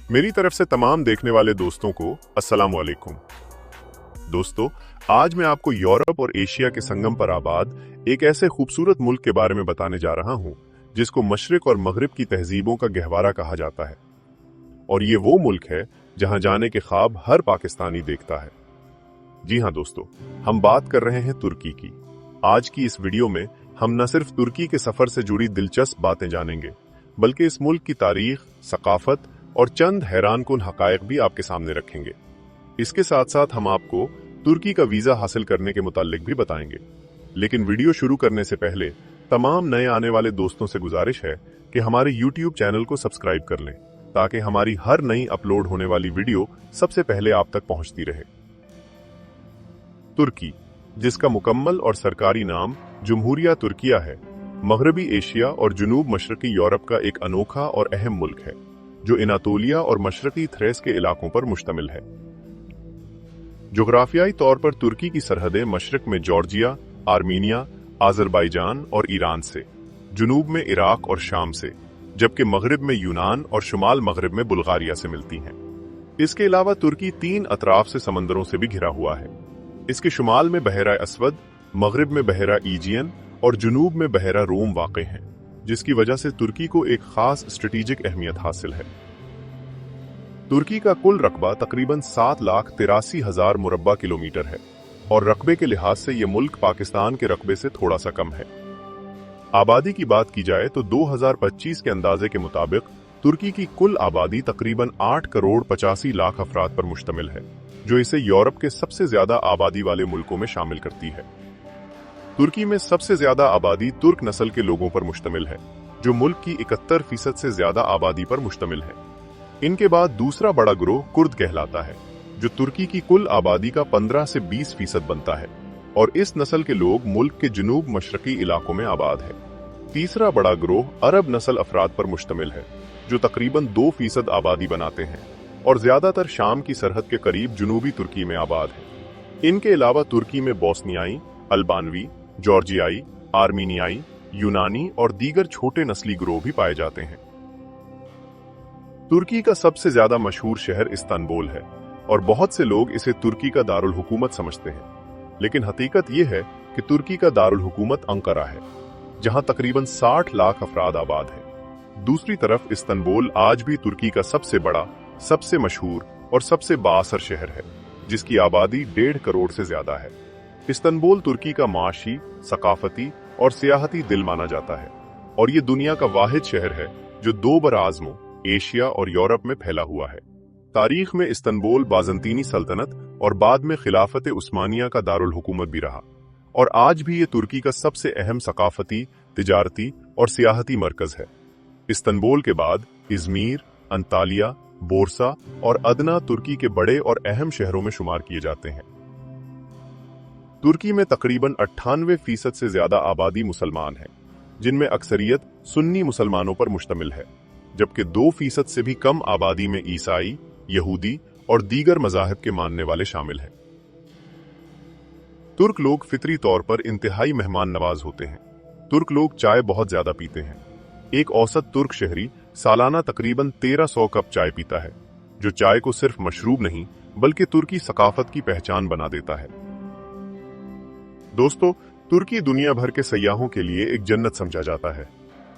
मेरी तरफ से तमाम देखने वाले दोस्तों को अस्सलाम वालेकुम। दोस्तों, आज मैं आपको यूरोप और एशिया के संगम पर आबाद एक ऐसे खूबसूरत मुल्क के बारे में बताने जा रहा हूं जिसको मशरिक और मगरिब की तहजीबों का गहवारा कहा जाता है। और ये वो मुल्क है जहां जाने के ख्वाब हर पाकिस्तानी देखता है। जी हां दोस्तों, हम बात कर रहे हैं तुर्की की। आज की इस वीडियो में हम न सिर्फ तुर्की के सफर से जुड़ी दिलचस्प बातें जानेंगे, बल्कि इस मुल्क की तारीख, सकाफत और चंद हैरानकुन हकायक भी आपके सामने रखेंगे। इसके साथ साथ हम आपको तुर्की का वीजा हासिल करने के मुतालिक भी बताएंगे। लेकिन वीडियो शुरू करने से पहले तमाम नए आने वाले दोस्तों से गुजारिश है कि हमारे YouTube चैनल को सब्सक्राइब कर लें, ताकि हमारी हर नई अपलोड होने वाली वीडियो सबसे पहले आप तक पहुंचती रहे। तुर्की, जिसका मुकम्मल और सरकारी नाम जमहूरिया तुर्किया है, मगरबी एशिया और जुनूब मशरकी यूरोप का एक अनोखा और अहम मुल्क है जो एनातोलिया और मशरकी थ्रेस के इलाकों पर मुश्तमिल है। जोग्राफियाई तौर पर तुर्की की सरहदें मशरक में जॉर्जिया, आर्मीनिया, आज़रबाईजान और ईरान से, जुनूब में इराक और शाम से, जबकि मगरिब में यूनान और शुमाल मगरिब में बुल्गारिया से मिलती हैं। इसके अलावा तुर्की 3 अतराफ से समंदरों से भी घिरा हुआ है। इसके शुमाल में बहरा अस्वद, मगरिब में बहरा ईजियन और जुनूब में बहरा रोम वाक़ हैं, जिसकी वजह से तुर्की को एक खास स्ट्रेटेजिक अहमियत हासिल है। तुर्की का कुल रकबा तकरीबन 7,83,000 मुरब्बा किलोमीटर है और रकबे के लिहाज से यह मुल्क पाकिस्तान के रकबे से थोड़ा सा कम है। आबादी की बात की जाए तो 2025 के अंदाजे के मुताबिक तुर्की की कुल आबादी तकरीबन 8,85,00,000 अफराद पर मुश्तमिल है, जो इसे यूरोप के सबसे ज्यादा आबादी वाले मुल्कों में शामिल करती है। तुर्की में सबसे ज्यादा आबादी तुर्क नस्ल के लोगों पर मुश्तमिल है, जो मुल्क की 71% से ज्यादा आबादी पर मुश्तमिल है। इनके बाद दूसरा बड़ा ग्रोह कुर्द कहलाता है, जो तुर्की की कुल आबादी का 15 से 20% बनता है, और इस नस्ल के लोग मुल्क के जुनूब मशरकी इलाकों में आबाद है। तीसरा बड़ा ग्रोह अरब नस्ल अफराद पर मुश्तमिल है, जो तकरीबन 2% आबादी बनाते हैं और ज्यादातर शाम की सरहद के करीब जुनूबी तुर्की में आबाद है। इनके अलावा तुर्की में बोस्नियाई, अल्बानवी, जॉर्जियाई, आर्मीनियाई, यूनानी और दीगर छोटे नस्ली ग्रोह भी पाए जाते हैं। तुर्की का सबसे ज्यादा मशहूर शहर इस्तांबुल है और बहुत से लोग इसे तुर्की का दारुल हुकूमत समझते हैं, लेकिन हकीकत यह है कि तुर्की का दारुल हुकूमत अंकारा है, जहां तकरीबन 60 लाख अफराद आबाद हैं। दूसरी तरफ इस्तांबुल आज भी तुर्की का सबसे बड़ा, सबसे मशहूर और सबसे बाअसर शहर है, जिसकी आबादी 1.5 करोड़ से ज्यादा है। इस्तांबुल तुर्की का माशी, सकाफती और सियाहती दिल माना जाता है, और ये दुनिया का वाहिद शहर है जो 2 बराज़मों एशिया और यूरोप में फैला हुआ है। तारीख में इस्तांबुल बाज़ंतीनी सल्तनत और बाद में खिलाफत उस्मानिया का दारुल हुकूमत भी रहा, और आज भी ये तुर्की का सबसे अहम सकाफती, तिजारती और सियाहती मरकज है। इस्तांबुल के बाद इज़मीर, अंतालिया, बोरसा और अदना तुर्की के बड़े और अहम शहरों में शुमार किए जाते हैं। तुर्की में तकरीबन 98% से ज्यादा आबादी मुसलमान है, जिनमें अक्सरियत सुन्नी मुसलमानों पर मुश्तमिल है, जबकि 2% से भी कम आबादी में ईसाई, यहूदी और दीगर मज़ाहिब के मानने वाले शामिल हैं। तुर्क लोग फितरी तौर पर इंतहाई मेहमान नवाज होते हैं। तुर्क लोग चाय बहुत ज्यादा पीते हैं। एक औसत तुर्क शहरी सालाना तकरीबन 1300 कप चाय पीता है, जो चाय को सिर्फ मशरूब नहीं बल्कि तुर्की सकाफत की पहचान बना देता है। दोस्तों, तुर्की दुनिया भर के सयाहों के लिए एक जन्नत समझा जाता है।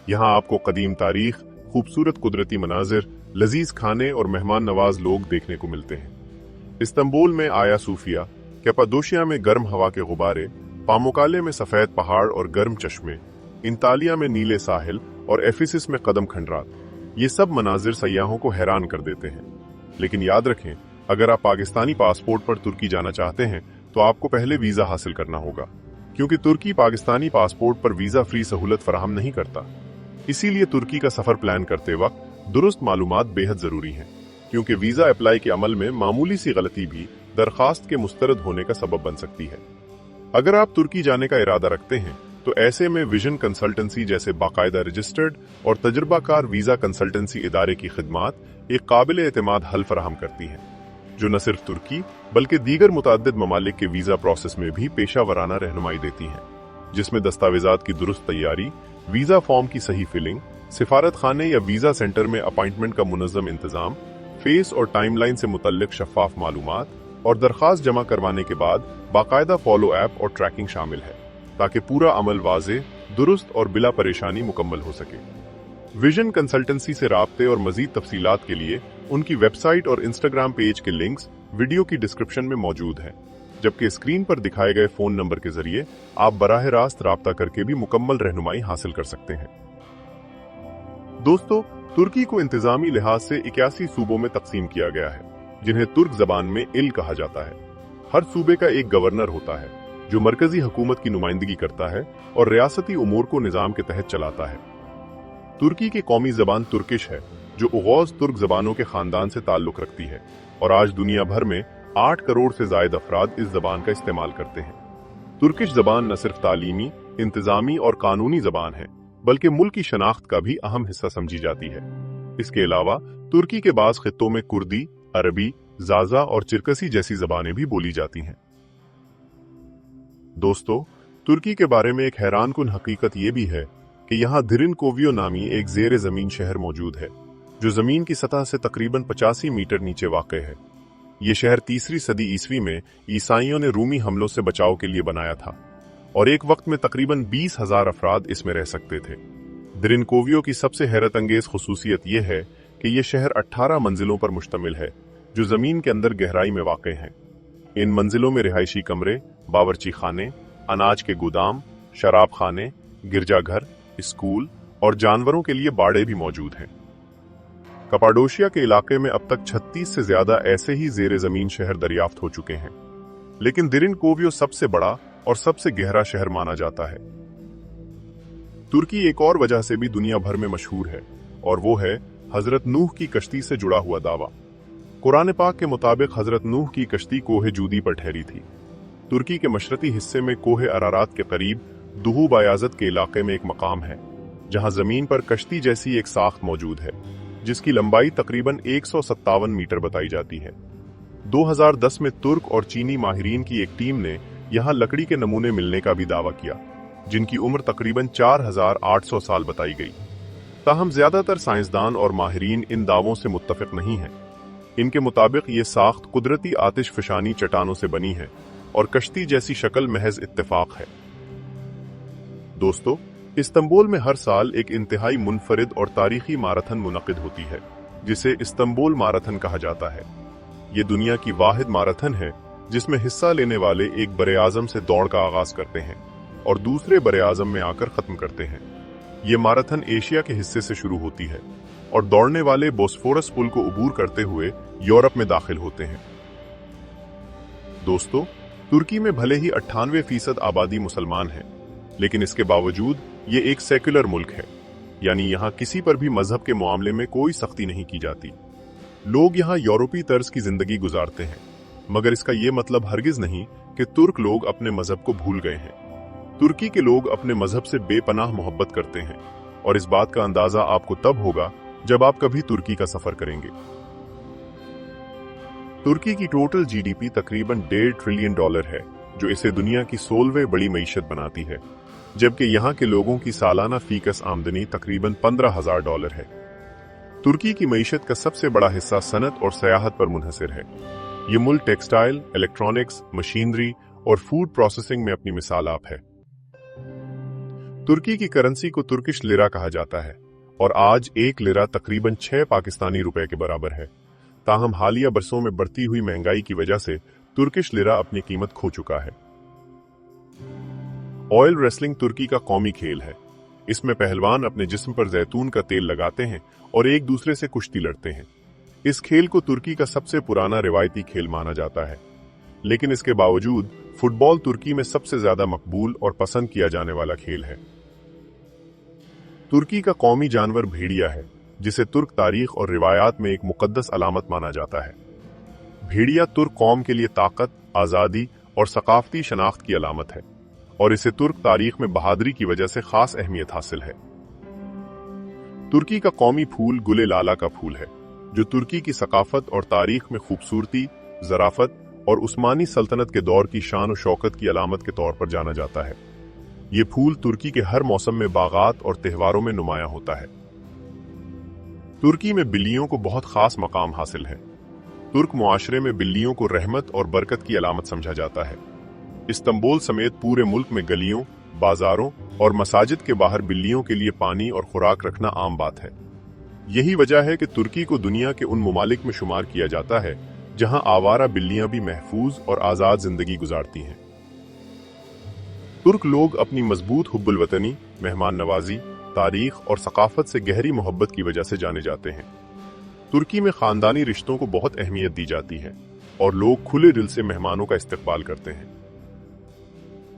यहाँ आपको कदीम तारीख, खूबसूरत कुदरती मनाजिर, लजीज खाने और मेहमान नवाज लोग देखने को मिलते हैं। इस्तांबुल में आया सूफिया, कैपाडोशिया में गर्म हवा के गुब्बारे, पामुकाले में सफेद पहाड़ और गर्म चश्मे, इंतालिया में नीले साहिल और एफिसिस में कदम खंडरात, ये सब मनाजिर सयाहों को हैरान कर देते हैं। लेकिन याद रखें, अगर आप पाकिस्तानी पासपोर्ट पर तुर्की जाना चाहते हैं तो आपको पहले वीजा हासिल करना होगा, क्योंकि तुर्की पाकिस्तानी पासपोर्ट पर वीजा फ्री सहूलत फराहम नहीं करता। इसीलिए तुर्की का सफर प्लान करते वक्त दुरुस्त मालूमात बेहद जरूरी हैं, क्योंकि वीजा अप्लाई के अमल में मामूली सी गलती भी दरखास्त के मुस्तरद होने का सबब बन सकती है। अगर आप तुर्की जाने का इरादा रखते हैं तो ऐसे में विजन कंसल्टेंसी जैसे बाकायदा रजिस्टर्ड और तजुर्बाकार वीजा कंसल्टेंसी इदारे की खिदमात एक काबिल एतमाद हल फराहम करती हैं, जो न सिर्फ तुर्की बल्कि दीगर मुतअद्दिद ममालिक के वीजा प्रोसेस में भी पेशा वराना रहनुमाई देती हैं, जिसमें दस्तावेजात की दुरुस्त तैयारी, वीजा फॉर्म की सही फिलिंग, सिफारत खाने या वीजा सेंटर में अपॉइंटमेंट का मुनज़्ज़म इंतजाम, फेस और टाइमलाइन से मुतल्लिक शफाफ मालूमात और दरखास्त जमा करवाने के बाद बाकायदा फॉलो ऐप और ट्रैकिंग शामिल है, ताकि पूरा अमल वाज़ेह, दुरुस्त और बिला परेशानी मुकम्मल हो सके। विजन कंसल्टेंसी से राब्ते और मजीद तफसीलात के लिए उनकी वेबसाइट और इंस्टाग्राम पेज के लिंक्स वीडियो की डिस्क्रिप्शन में मौजूद हैं, जबकि स्क्रीन पर दिखाए गए फोन नंबर के जरिए आप बराह रास्त राब्ता करके भी मुकम्मल रहनुमाई हासिल कर सकते हैं। दोस्तों, तुर्की को इंतजामी लिहाज से 81 सूबों में तकसीम किया गया है, जिन्हें तुर्क जबान में इल कहा जाता है। हर सूबे का एक गवर्नर होता है जो मरकजी हुकूमत की नुमाइंदगी करता है और रियासती उमूर को निजाम के तहत चलाता है। तुर्की की कौमी जबान तुर्किश है, जो उगौज तुर्क जबानों के खानदान से ताल्लुक रखती है, और आज दुनिया भर में 8 करोड़ से जायद अफराद इस जबान का इस्तेमाल करते हैं। तुर्किश जबान न सिर्फ तालीमी, इंतजामी और कानूनी जबान है, बल्कि मुल्क की शनाख्त का भी अहम हिस्सा समझी जाती है। इसके अलावा तुर्की के बाज़ खित्तों में कुर्दी, अरबी, जाजा और चिरकसी जैसी जबानें भी बोली जाती हैं। दोस्तों, तुर्की के बारे में एक हैरानकुन हकीकत ये भी है कि यहाँ दिरिनकोवियो नामी एक ज़ेर ज़मीन शहर मौजूद है, जो ज़मीन की सतह से तकरीबन 85 मीटर नीचे वाक़ है। ये शहर 3री सदी ईस्वी में ईसाइयों ने रूमी हमलों से बचाव के लिए बनाया था, और एक वक्त में तकरीबन 20,000 अफराद इसमें रह सकते थे। दिरिनकोवियो की सबसे हैरत अंगेज खसूसियत यह है कि यह शहर 18 मंजिलों पर मुश्तमिल है, जो ज़मीन के अंदर गहराई में वाक़ हैं। इन मंजिलों में रिहायशी कमरे, बावर्ची खाने, अनाज के गोदाम, शराब खाने, गिरजाघर, स्कूल और जानवरों के लिए बाड़े भी मौजूद हैं। कपाडोशिया के इलाके में अब तक 36 से ज्यादा ऐसे ही ज़ेरे ज़मीन शहर दरियाफ्त हो चुके हैं, लेकिन दिरिनकोवियो सबसे बड़ा और सबसे गहरा शहर माना जाता है। तुर्की एक और वजह से भी दुनिया भर में मशहूर है, और वो है हजरत नूह की कश्ती से जुड़ा हुआ दावा। कुरान पाक के मुताबिक हजरत नूह की कश्ती कोहे जूदी पर ठहरी थी। तुर्की के मशरकी हिस्से में कोहे अरारात के करीब दुहू बायाजत के इलाके में एक मकाम है, जहां जमीन पर कश्ती जैसी एक साख्त मौजूद है, जिसकी लंबाई तकरीबन 157 मीटर बताई जाती है। 2010 में तुर्क और चीनी माहिरीन की एक टीम ने यहां लकड़ी के नमूने मिलने का भी दावा किया, जिनकी उम्र तकरीबन 4800 साल बताई गई। ताहम ज्यादातर साइंसदान और माहिरीन इन दावों से मुत्तफिक नहीं हैं। इनके मुताबिक ये साख्त कुदरती आतिश फिशानी चट्टानों से बनी है और कश्ती जैसी शक्ल महज इत्तेफाक है। दोस्तों, इस्तांबुल में हर साल एक इंतहाई मुनफरिद और तारीखी माराथन मुनक़िद होती है, जिसे इस्तांबुल माराथन कहा जाता है। ये दुनिया की वाहिद माराथन है जिसमें हिस्सा लेने वाले एक बरे-आज़म से दौड़ का आगाज करते हैं और दूसरे बरे-आज़म में आकर खत्म करते हैं। ये माराथन एशिया के हिस्से से शुरू होती है और दौड़ने वाले बोस्फोरस पुल को अबूर करते हुए यूरोप में दाखिल होते हैं। दोस्तों, तुर्की में भले ही 98% आबादी मुसलमान है, लेकिन इसके बावजूद ये एक सेक्युलर मुल्क है, यानी यहाँ किसी पर भी मजहब के मामले में कोई सख्ती नहीं की जाती। लोग यहाँ यूरोपी तर्ज की जिंदगी गुजारते हैं, मगर इसका ये मतलब हरगिज नहीं कि तुर्क लोग अपने मजहब को भूल गए हैं। तुर्की के लोग अपने मजहब से बेपनाह मोहब्बत करते हैं, और इस बात का अंदाजा आपको तब होगा जब आप कभी तुर्की का सफर करेंगे। तुर्की की टोटल जीडीपी तकरीबन $1.5 ट्रिलियन है, जो इसे दुनिया की 16वीं बड़ी मईशत बनाती है, जबकि यहाँ के लोगों की सालाना फीकस आमदनी तकरीबन $15,000 है। तुर्की की मईशत का सबसे बड़ा हिस्सा सनत और सयाहत पर मुनहसिर है। ये मुल्क टेक्सटाइल, इलेक्ट्रॉनिक्स, मशीनरी और फूड प्रोसेसिंग में अपनी मिसाल आप है। तुर्की की करेंसी को तुर्किश लिरा कहा जाता है, और आज 1 लिरा तकरीबन 6 पाकिस्तानी रुपए के बराबर है। ताहम हालिया बरसों में बढ़ती हुई महंगाई की वजह से तुर्किश लिरा अपनी कीमत खो चुका है। ऑयल रेसलिंग तुर्की का कौमी खेल है। इसमें पहलवान अपने जिस्म पर जैतून का तेल लगाते हैं और एक दूसरे से कुश्ती लड़ते हैं। इस खेल को तुर्की का सबसे पुराना रिवायती खेल माना जाता है, लेकिन इसके बावजूद फुटबॉल तुर्की में सबसे ज्यादा मकबूल और पसंद किया जाने वाला खेल है। तुर्की का कौमी जानवर भेड़िया है, जिसे तुर्क तारीख और रिवायात में एक मुकद्दस अलामत माना जाता है। भेड़िया तुर्क कौम के लिए ताकत, आजादी और सकाफती शनाख्त की अलामत है, और इसे तुर्क तारीख में बहादुरी की वजह से खास अहमियत हासिल है। तुर्की का कौमी फूल गुले लाला का फूल है, जो तुर्की की सकाफत और तारीख में खूबसूरती, ज़राफत और उस्मानी सल्तनत के दौर की शान और शौकत की अलामत के तौर पर जाना जाता है। ये फूल तुर्की के हर मौसम में बागात और त्योहारों में नुमायां होता है। तुर्की में बिल्लियों को बहुत खास मकाम हासिल है। तुर्क मुआशरे में बिल्लियों को रहमत और बरकत की अलामत समझा जाता है। इस्तांबुल समेत पूरे मुल्क में गलियों, बाजारों और मसाजिद के बाहर बिल्लियों के लिए पानी और खुराक रखना आम बात है। यही वजह है कि तुर्की को दुनिया के उन ममालिक में शुमार किया जाता है जहां आवारा बिल्लियां भी महफूज और आजाद जिंदगी गुजारती हैं। तुर्क लोग अपनी मजबूत हुब्बुल वतनी, मेहमान नवाजी, तारीख और सकाफत से गहरी मोहब्बत की वजह से जाने जाते हैं। तुर्की में खानदानी रिश्तों को बहुत अहमियत दी जाती है और लोग खुले दिल से मेहमानों का इस्तकबाल करते हैं।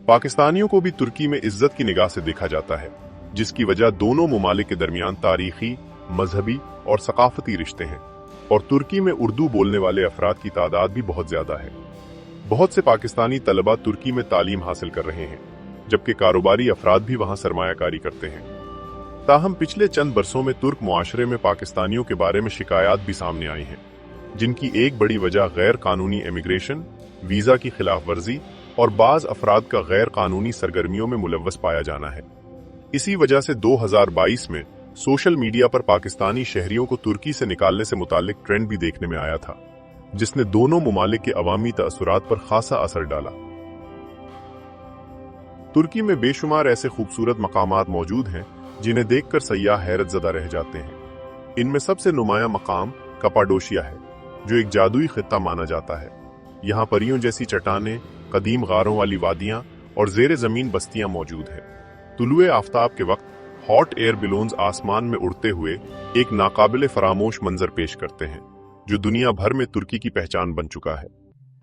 पाकिस्तानियों को भी तुर्की में इज्जत की निगाह से देखा जाता है, जिसकी वजह दोनों ममालिक के दरमियान तारीखी, मजहबी और सकाफती रिश्ते हैं। और तुर्की में उर्दू बोलने वाले अफराद की तादाद भी बहुत ज्यादा है। बहुत से पाकिस्तानी तलबा तुर्की में तालीम हासिल कर रहे हैं, जबकि कारोबारी अफराद भी वहां सरमायाकारी करते हैं। ताहम पिछले चंद बरसों में तुर्क मुआशरे में पाकिस्तानियों के बारे में शिकायत भी सामने आई हैं, जिनकी एक बड़ी वजह गैर कानूनी इमिग्रेशन, वीजा की खिलाफ वर्जी और बाज अफराद का गैर कानूनी सरगर्मियों में मुलव्वस पाया जाना है। इसी वजह से 2022 में सोशल मीडिया पर पाकिस्तानी शहरियों को तुर्की से निकालने से मुताल्लिक ट्रेंड भी देखने में आया था, जिसने दोनों ममालिक के अवामी तअसुरात पर खासा असर डाला। तुर्की में बेशुमार ऐसे खूबसूरत मकामात मौजूद हैं जिन्हें देखकर सयाह हैरत ज़दा रह जाते हैं। इनमें सबसे नुमायां मकाम कपाडोशिया है, जो एक जादुई खित्ता माना जाता है। यहाँ परियों जैसी चट्टानें, कदीम गारों वाली वादियां और जेर जमीन बस्तियां मौजूद है। तुलुए आफ्ताब के वक्त हॉट एयर बिलोन्स आसमान में उड़ते हुए एक नाकाबिले फरामोश मंजर पेश करते हैं, जो दुनिया भर में तुर्की की पहचान बन चुका है।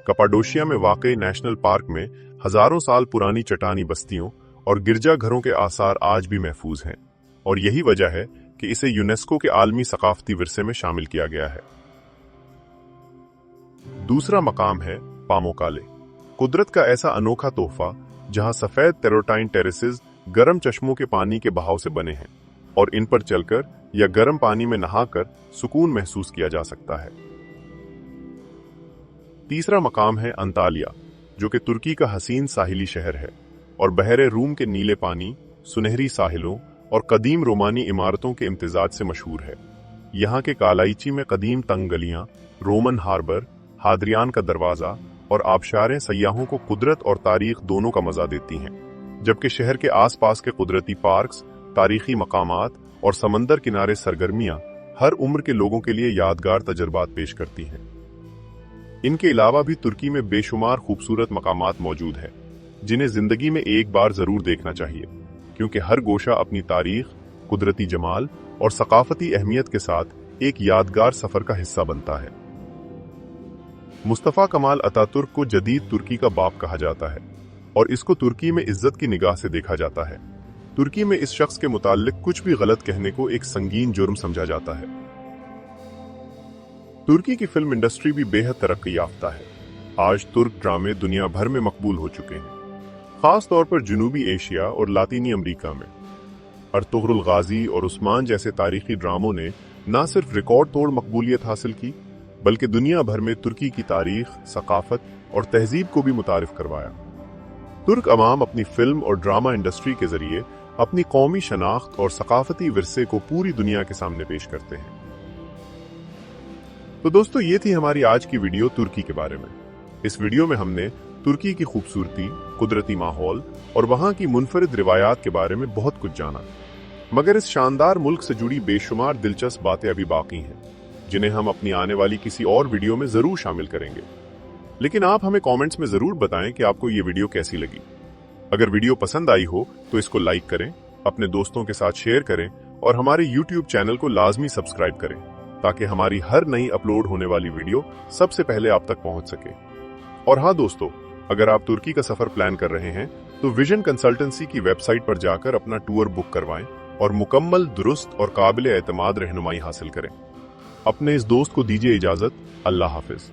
कपाडोशिया में वाकई नेशनल पार्क में हजारों साल पुरानी चट्टानी बस्तियों और गिरजाघरों के आसार आज भी महफूज हैं, और यही वजह है कि इसे यूनेस्को के आलमी सकाफती विरसे में शामिल किया गया है। दूसरा मकाम है पामोकाले, कुदरत का ऐसा अनोखा तोहफा जहां सफेद टेरोटाइन टेरेसेस गर्म चश्मों के पानी के बहाव से बने हैं और इन पर चलकर या गर्म पानी में नहाकर सुकून महसूस किया जा सकता है। तीसरा मकाम है अंतालिया, जो कि तुर्की का हसीन साहिली शहर है और बहरे रूम के नीले पानी, सुनहरी साहिलों और कदीम रोमानी इमारतों के इम्तिजाज से मशहूर है। यहाँ के कालाइची में कदीम तंग गलियां, रोमन हार्बर, हादरियान का दरवाजा और आबशारें सयाहों को कुदरत और तारीख दोनों का मजा देती हैं, जबकि शहर के आसपास के कुदरती पार्क्स, तारीखी मकामात और समंदर किनारे सरगर्मियां हर उम्र के लोगों के लिए यादगार तजुर्बात पेश करती हैं। इनके अलावा भी तुर्की में बेशुमार खूबसूरत मकामात मौजूद हैं, जिन्हें जिंदगी में एक बार जरूर देखना चाहिए, क्योंकि हर गोशा अपनी तारीख, कुदरती जमाल और सकाफती अहमियत के साथ एक यादगार सफर का हिस्सा बनता है। मुस्तफा कमाल अतातुर्क को जदीद तुर्की का बाप कहा जाता है और इसको तुर्की में इज्जत की निगाह से देखा जाता है। तुर्की में इस शख्स के मुताल्लिक कुछ भी गलत कहने को एक संगीन जुर्म समझा जाता है। तुर्की की फिल्म इंडस्ट्री भी बेहद तरक्की याफ्ता है। आज तुर्क ड्रामे दुनिया भर में मकबूल हो चुके हैं, खास तौर पर जनूबी एशिया और लातीनी अमेरिका में। अर्तुगरुल गाजी और उस्मान जैसे तारीखी ड्रामों ने न सिर्फ रिकॉर्ड तोड़ मकबूलियत हासिल की, बल्कि दुनिया भर में तुर्की की तारीख, सकाफत और तहजीब को भी मुतारिफ करवाया। तुर्क अवाम अपनी फिल्म और ड्रामा इंडस्ट्री के जरिए अपनी कौमी शनाख्त और सकाफती विरसे को पूरी दुनिया के सामने पेश करते हैं। तो दोस्तों, ये थी हमारी आज की वीडियो तुर्की के बारे में। इस वीडियो में हमने तुर्की की खूबसूरती, कुदरती माहौल और वहां की मुनफरिद रिवायात के बारे में बहुत कुछ जाना। मगर इस शानदार मुल्क से जुड़ी बेशुमार दिलचस्प बातें अभी बाकी हैं, जिन्हें हम अपनी आने वाली किसी और वीडियो में जरूर शामिल करेंगे। लेकिन आप हमें कमेंट्स में जरूर बताएं कि आपको ये वीडियो कैसी लगी। अगर वीडियो पसंद आई हो तो इसको लाइक करें, अपने दोस्तों के साथ शेयर करें और हमारे YouTube चैनल को लाजमी सब्सक्राइब करें, ताकि हमारी हर नई अपलोड होने वाली वीडियो सबसे पहले आप तक पहुंच सके। और हाँ दोस्तों, अगर आप तुर्की का सफर प्लान कर रहे हैं तो विजन कंसल्टेंसी की वेबसाइट पर जाकर अपना टूर बुक करवाएं और मुकम्मल, दुरुस्त और काबिल एतमाद रहनुमाई हासिल करें। अपने इस दोस्त को दीजिए इजाजत। अल्लाह हाफिज।